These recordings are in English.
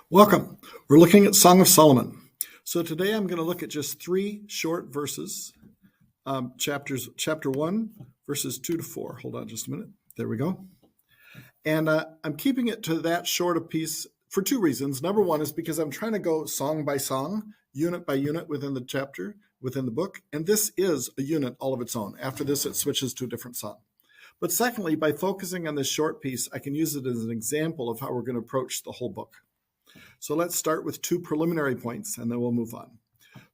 Welcome. We're looking at Song of Solomon. So today I'm going to look at just three short verses, chapter 1, verses 2 to 4. Hold on just a minute. There we go. And I'm keeping it to that short a piece for two reasons. Number one is because I'm trying to go song by song, unit by unit within the chapter, within the book. And this is a unit all of its own. After this, it switches to a different song. But secondly, by focusing on this short piece, I can use it as an example of how we're going to approach the whole book. So let's start with two preliminary points, and then we'll move on.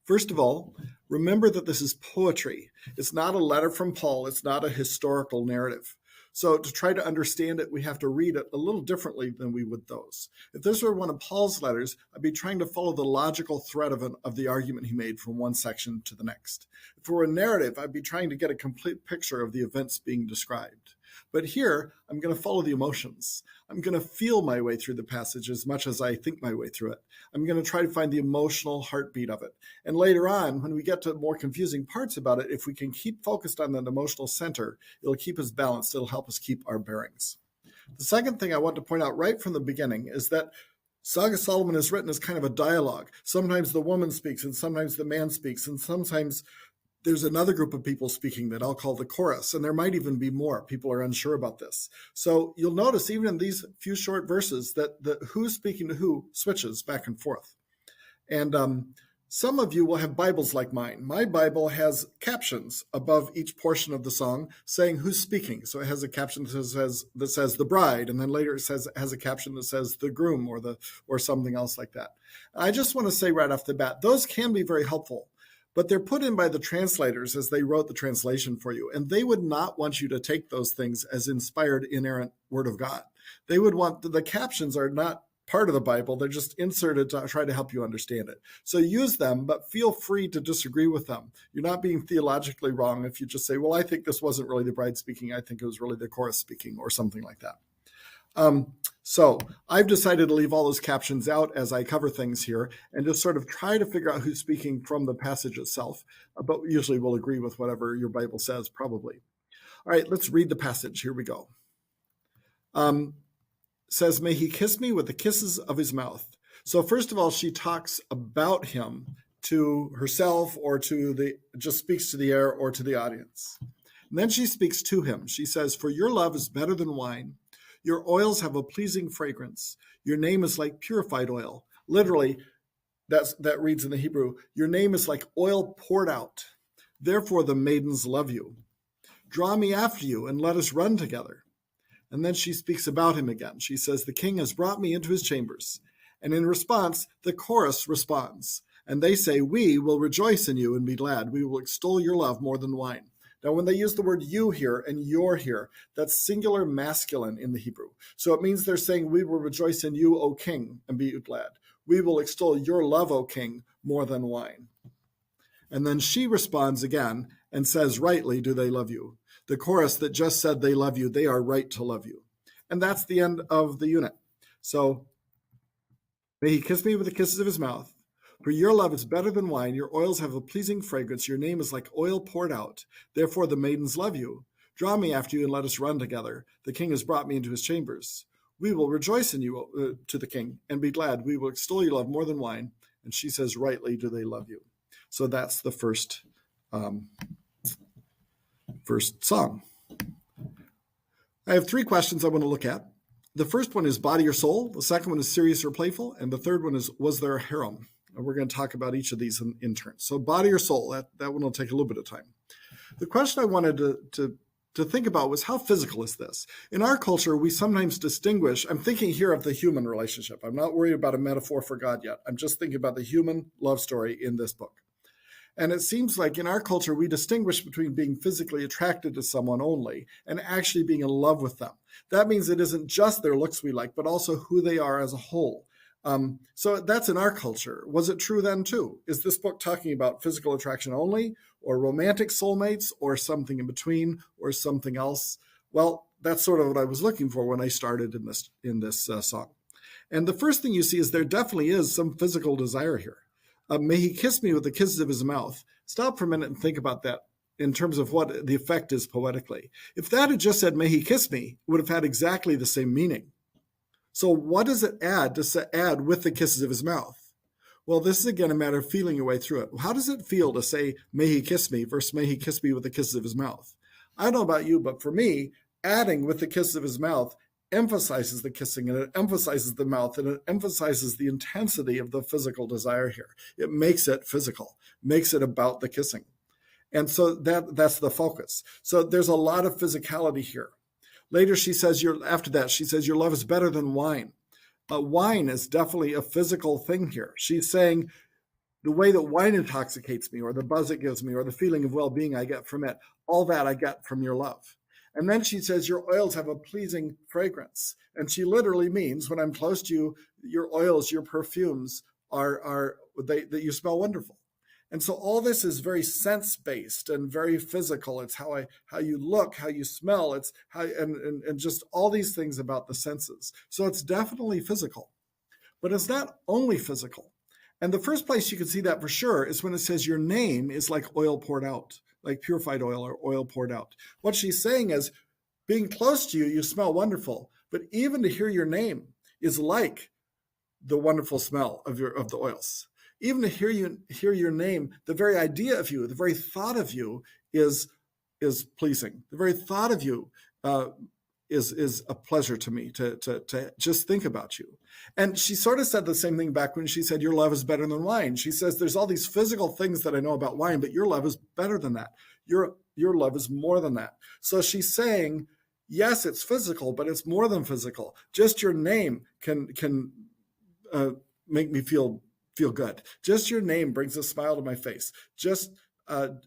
First of all, remember that this is poetry. It's not a letter from Paul. It's not a historical narrative. So to try to understand it, we have to read it a little differently than we would those. If this were one of Paul's letters, I'd be trying to follow the logical thread of the argument he made from one section to the next. If it were a narrative, I'd be trying to get a complete picture of the events being described. But here, I'm going to follow the emotions. I'm going to feel my way through the passage as much as I think my way through it. I'm going to try to find the emotional heartbeat of it. And later on, when we get to more confusing parts about it, if we can keep focused on that emotional center, it'll keep us balanced. It'll help us keep our bearings. The second thing I want to point out right from the beginning is that Song of Solomon is written as kind of a dialogue. Sometimes the woman speaks, and sometimes the man speaks, and sometimes there's another group of people speaking that I'll call the chorus, and there might even be more. People are unsure about this. So you'll notice even in these few short verses that the who's speaking to who switches back and forth. And some of you will have Bibles like mine. My Bible has captions above each portion of the song saying who's speaking. So it has a caption that says the bride, and then later it has a caption that says the groom or something else like that. I just want to say right off the bat, those can be very helpful. But they're put in by the translators as they wrote the translation for you. And they would not want you to take those things as inspired, inerrant word of God. They would want the captions are not part of the Bible. They're just inserted to try to help you understand it. So use them, but feel free to disagree with them. You're not being theologically wrong if you just say, well, I think this wasn't really the bride speaking. I think it was really the chorus speaking or something like that. So I've decided to leave all those captions out as I cover things here and just sort of try to figure out who's speaking from the passage itself. But usually we'll agree with whatever your Bible says, probably. All right, let's read the passage. Here we go. Says, may he kiss me with the kisses of his mouth. So first of all, she talks about him to herself or just speaks to the air or to the audience. And then she speaks to him. She says, for your love is better than wine. Your oils have a pleasing fragrance. Your name is like purified oil. Literally, that reads in the Hebrew, your name is like oil poured out. Therefore, the maidens love you. Draw me after you and let us run together. And then she speaks about him again. She says, the king has brought me into his chambers. And in response, the chorus responds. And they say, we will rejoice in you and be glad. We will extol your love more than wine. Now, when they use the word you here and you're here, that's singular masculine in the Hebrew. So it means they're saying, we will rejoice in you, O king, and be glad. We will extol your love, O king, more than wine. And then she responds again and says, rightly do they love you. The chorus that just said they love you, they are right to love you. And that's the end of the unit. So may he kiss me with the kisses of his mouth. For your love is better than wine. Your oils have a pleasing fragrance. Your name is like oil poured out. Therefore, the maidens love you. Draw me after you and let us run together. The king has brought me into his chambers. We will rejoice in you, to the king, and be glad. We will extol your love more than wine. And she says, rightly do they love you. So that's the first song. I have three questions I want to look at. The first one is body or soul. The second one is serious or playful. And the third one is, was there a harem? And we're going to talk about each of these in turn. So body or soul, that one will take a little bit of time. The question I wanted to think about was, how physical is this? In our culture, we sometimes distinguish, I'm thinking here of the human relationship. I'm not worried about a metaphor for God yet. I'm just thinking about the human love story in this book. And it seems like in our culture, we distinguish between being physically attracted to someone only and actually being in love with them. That means it isn't just their looks we like, but also who they are as a whole. So that's in our culture. Was it true then too? Is this book talking about physical attraction only, or romantic soulmates, or something in between, or something else? Well, that's sort of what I was looking for when I started in this song. And the first thing you see is there definitely is some physical desire here. May he kiss me with the kisses of his mouth. Stop for a minute and think about that in terms of what the effect is poetically. If that had just said, may he kiss me, it would have had exactly the same meaning. So what does it add? Does it add with the kisses of his mouth? Well, this is again a matter of feeling your way through it. How does it feel to say, may he kiss me, versus may he kiss me with the kisses of his mouth? I don't know about you, but for me, adding with the kisses of his mouth emphasizes the kissing, and it emphasizes the mouth, and it emphasizes the intensity of the physical desire here. It makes it physical, makes it about the kissing. And so that's the focus. So there's a lot of physicality here. Later, she says, after that, she says, your love is better than wine. Wine is definitely a physical thing here. She's saying the way that wine intoxicates me, or the buzz it gives me, or the feeling of well-being I get from it, all that I get from your love. And then she says, your oils have a pleasing fragrance. And she literally means when I'm close to you, your oils, your perfumes that you smell wonderful. And so all this is very sense-based and very physical. It's how you look, how you smell, it's how and just all these things about the senses. So it's definitely physical, but it's not only physical. And the first place you can see that for sure is when it says your name is like oil poured out, like purified oil or oil poured out. What she's saying is, being close to you, you smell wonderful, but even to hear your name is like the wonderful smell of the oils. Even to hear your name, the very idea of you, the very thought of you is pleasing. The very thought of you is a pleasure to me to just think about you. And she sort of said the same thing back when she said, your love is better than wine. She says, there's all these physical things that I know about wine, but your love is better than that. Your love is more than that. So she's saying, yes, it's physical, but it's more than physical. Just your name can make me feel good. Just your name brings a smile to my face. Just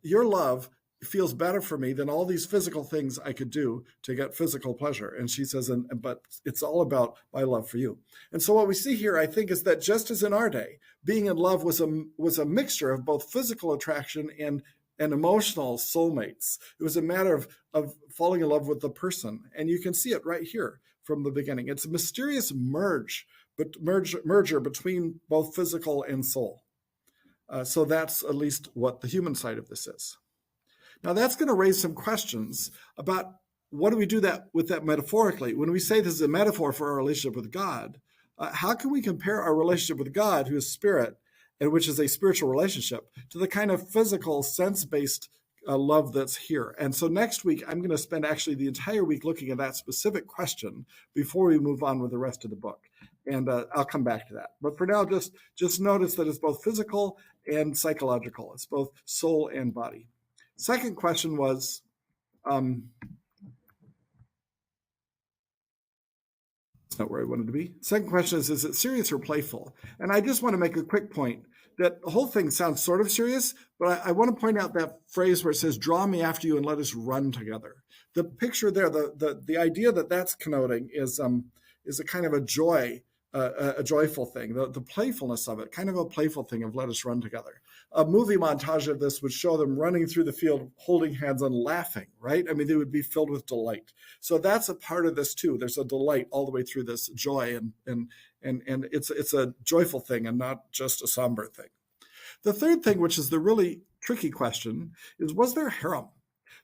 your love feels better for me than all these physical things I could do to get physical pleasure. And she says, but it's all about my love for you. And so what we see here, I think, is that just as in our day, being in love was a mixture of both physical attraction and emotional soulmates. It was a matter of falling in love with the person. And you can see it right here from the beginning. It's a mysterious merger between both physical and soul. So that's at least what the human side of this is. Now that's going to raise some questions about what do we do with that metaphorically? When we say this is a metaphor for our relationship with God, how can we compare our relationship with God, who is spirit, and which is a spiritual relationship, to the kind of physical, sense-based love that's here? And so next week, I'm going to spend actually the entire week looking at that specific question before we move on with the rest of the book. And I'll come back to that. But for now, just notice that it's both physical and psychological. It's both soul and body. Second question was, it's not where I wanted to be. Second question is it serious or playful? And I just want to make a quick point that the whole thing sounds sort of serious, but I want to point out that phrase where it says, draw me after you and let us run together. The picture there, the idea that that's connoting is a kind of a joy, a joyful thing, the playfulness of it, kind of a playful thing of let us run together. A movie montage of this would show them running through the field, holding hands and laughing, right? I mean, they would be filled with delight. So that's a part of this too. There's a delight all the way through this joy, and it's a joyful thing and not just a somber thing. The third thing, which is the really tricky question, is was there harem?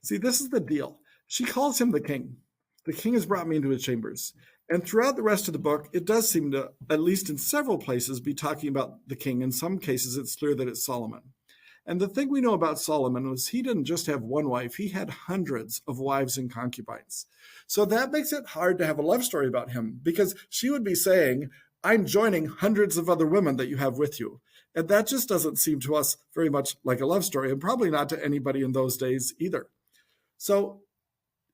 See, this is the deal. She calls him the king. The king has brought me into his chambers. And throughout the rest of the book, it does seem to, at least in several places, be talking about the king. In some cases, it's clear that it's Solomon. And the thing we know about Solomon was he didn't just have one wife. He had hundreds of wives and concubines. So that makes it hard to have a love story about him, because she would be saying, I'm joining hundreds of other women that you have with you. And that just doesn't seem to us very much like a love story, and probably not to anybody in those days either. So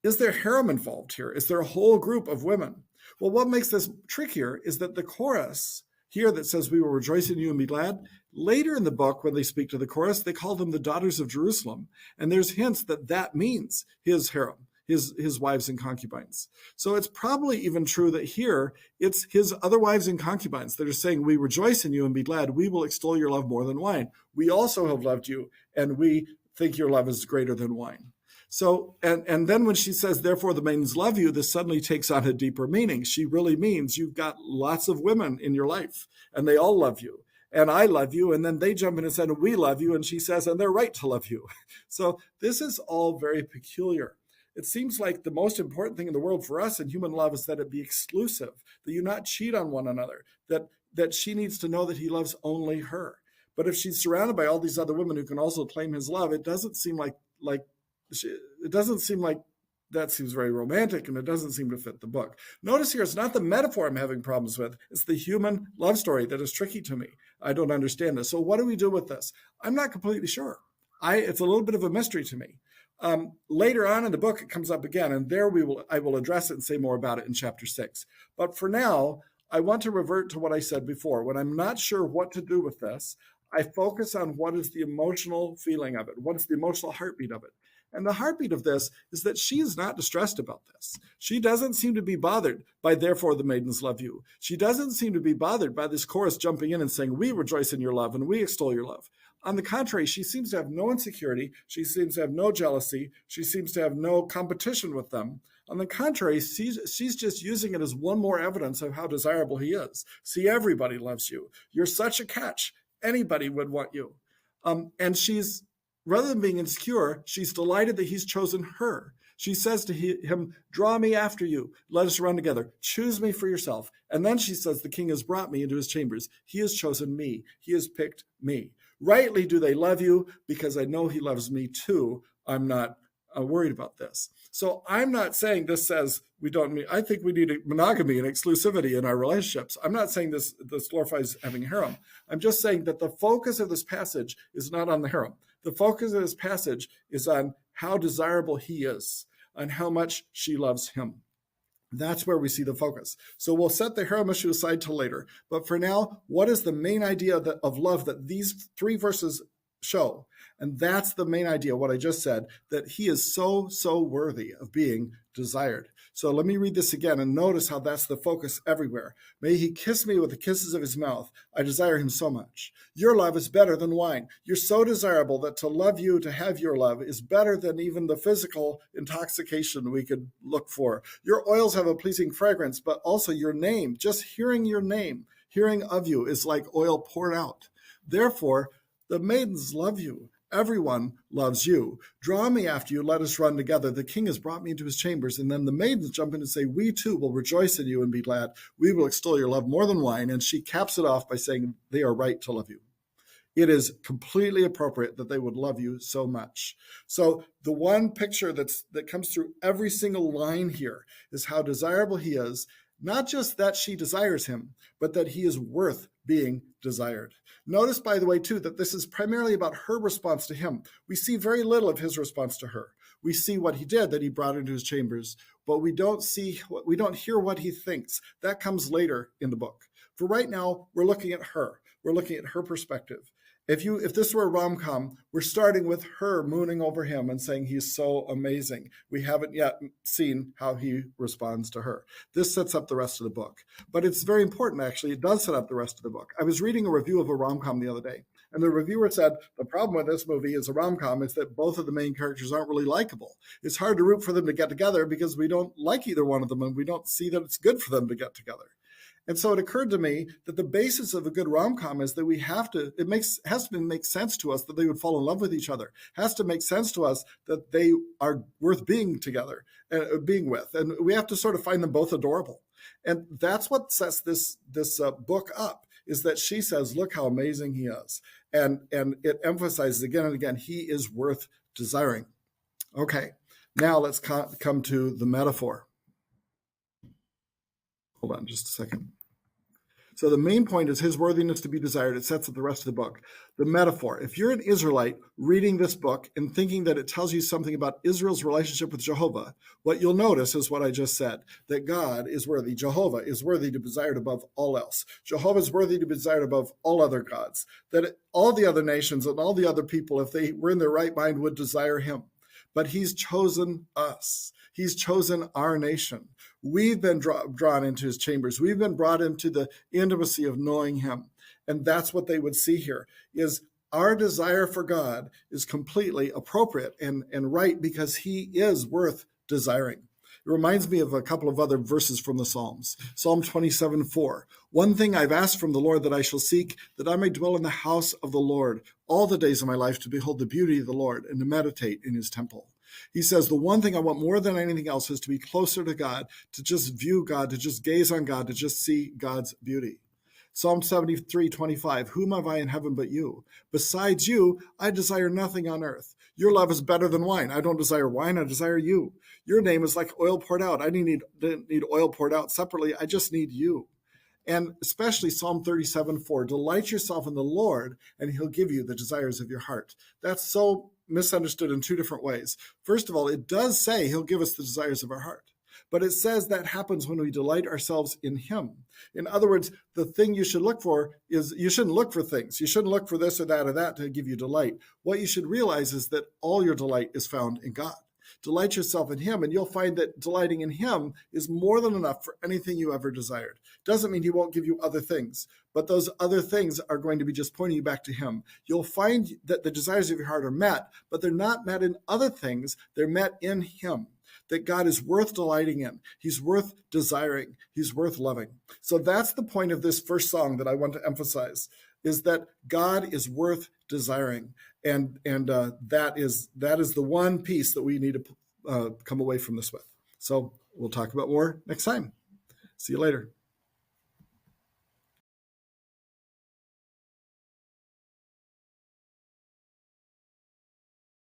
is there harem involved here? Is there a whole group of women? Well, what makes this trickier is that the chorus here that says, we will rejoice in you and be glad, later in the book, when they speak to the chorus, they call them the daughters of Jerusalem. And there's hints that that means his harem, his wives and concubines. So it's probably even true that here it's his other wives and concubines that are saying, we rejoice in you and be glad. We will extol your love more than wine. We also have loved you, and we think your love is greater than wine. So, and then when she says, therefore the maidens love you, this suddenly takes on a deeper meaning. She really means you've got lots of women in your life, and they all love you, and I love you. And then they jump in and say, we love you. And she says, and they're right to love you. So this is all very peculiar. It seems like the most important thing in the world for us in human love is that it be exclusive, that you not cheat on one another, that she needs to know that he loves only her. But if she's surrounded by all these other women who can also claim his love, it doesn't seem like that seems very romantic, and it doesn't seem to fit the book. Notice here, it's not the metaphor I'm having problems with. It's the human love story that is tricky to me. I don't understand this. So what do we do with this? I'm not completely sure. It's a little bit of a mystery to me. Later on in the book, it comes up again, and there I will address it and say more about it in chapter 6. But for now, I want to revert to what I said before. When I'm not sure what to do with this, I focus on what is the emotional feeling of it, what's the emotional heartbeat of it. And the heartbeat of this is that she is not distressed about this. She doesn't seem to be bothered by "therefore the maidens love you." She doesn't seem to be bothered by this chorus jumping in and saying, "We rejoice in your love and we extol your love." On the contrary, she seems to have no insecurity. She seems to have no jealousy. She seems to have no competition with them. On the contrary, she's just using it as one more evidence of how desirable he is. See, everybody loves you. You're such a catch. Anybody would want you. And she's, rather than being insecure, she's delighted that he's chosen her. She says to him, "Draw me after you. Let us run together. Choose me for yourself." And then she says, "The king has brought me into his chambers. He has chosen me. He has picked me. Rightly do they love you, because I know he loves me too. I'm not worried about this." So I'm not saying this says we don't need, I think we need monogamy and exclusivity in our relationships. I'm not saying this glorifies having a harem. I'm just saying that the focus of this passage is not on the harem. The focus of this passage is on how desirable he is and how much she loves him. That's where we see the focus. So we'll set the harem issue aside till later. But for now, what is the main idea of love that these 3 verses show? And that's the main idea, what I just said, that he is so, so worthy of being desired. So let me read this again and notice how that's the focus everywhere. "May he kiss me with the kisses of his mouth. I desire him so much. Your love is better than wine. You're so desirable that to love you, to have your love, is better than even the physical intoxication we could look for. Your oils have a pleasing fragrance, but also your name, just hearing your name, hearing of you, is like oil poured out. Therefore, the maidens love you. Everyone loves you. Draw me after you. Let us run together. The king has brought me into his chambers." And then the maidens jump in and say, "We too will rejoice in you and be glad. We will extol your love more than wine." And she caps it off by saying, "They are right to love you." It is completely appropriate that they would love you so much. So the one picture that comes through every single line here is how desirable he is. Not just that she desires him, but that he is worth being desired. Notice, by the way, too, that this is primarily about her response to him. We see very little of his response to her. We see what he did, that he brought her into his chambers, but we don't hear what he thinks. That comes later in the book. For right now, we're looking at her. We're looking at her perspective. If this were a rom-com, we're starting with her mooning over him and saying he's so amazing. We haven't yet seen how he responds to her. This sets up the rest of the book. But it's very important, actually. It does set up the rest of the book. I was reading a review of a rom-com the other day, and the reviewer said, the problem with this movie as a rom-com is that both of the main characters aren't really likable. It's hard to root for them to get together because we don't like either one of them, and we don't see that it's good for them to get together. And so it occurred to me that the basis of a good rom-com is that has to make sense to us that they would fall in love with each other. It has to make sense to us that they are worth being together, being with. And we have to sort of find them both adorable. And that's what sets this book up, is that she says, look how amazing he is. And it emphasizes again and again, he is worth desiring. Okay, now let's come to the metaphor. Hold on just a second. So the main point is his worthiness to be desired. It sets up the rest of the book. The metaphor. If you're an Israelite reading this book and thinking that it tells you something about Israel's relationship with Jehovah, what you'll notice is what I just said, that God is worthy. Jehovah is worthy to be desired above all else. Jehovah is worthy to be desired above all other gods. That all the other nations and all the other people, if they were in their right mind, would desire him. But he's chosen us. He's chosen our nation. We've been drawn into his chambers. We've been brought into the intimacy of knowing him. And that's what they would see here, is our desire for God is completely appropriate and right because he is worth desiring. It reminds me of a couple of other verses from the Psalms. Psalm 27:4. One thing I've asked from the Lord that I shall seek, that I may dwell in the house of the Lord all the days of my life, to behold the beauty of the Lord and to meditate in his temple. He says, the one thing I want more than anything else is to be closer to God, to just view God, to just gaze on God, to just see God's beauty. Psalm 73:25, whom have I in heaven but you? Besides you, I desire nothing on earth. Your love is better than wine. I don't desire wine, I desire you. Your name is like oil poured out. I didn't need oil poured out separately. I just need you. And especially Psalm 37:4, delight yourself in the Lord, and he'll give you the desires of your heart. That's so misunderstood in two different ways. First of all, it does say he'll give us the desires of our heart. But it says that happens when we delight ourselves in him. In other words, the thing you should look for is, you shouldn't look for things. You shouldn't look for this or that to give you delight. What you should realize is that all your delight is found in God. Delight yourself in him, and you'll find that delighting in him is more than enough for anything you ever desired. Doesn't mean he won't give you other things, but those other things are going to be just pointing you back to him. You'll find that the desires of your heart are met, but they're not met in other things. They're met in him. That God is worth delighting in. He's worth desiring. He's worth loving. So that's the point of this first song that I want to emphasize, is that God is worth desiring. And that is the one piece that we need to come away from this with. So we'll talk about more next time. See you later.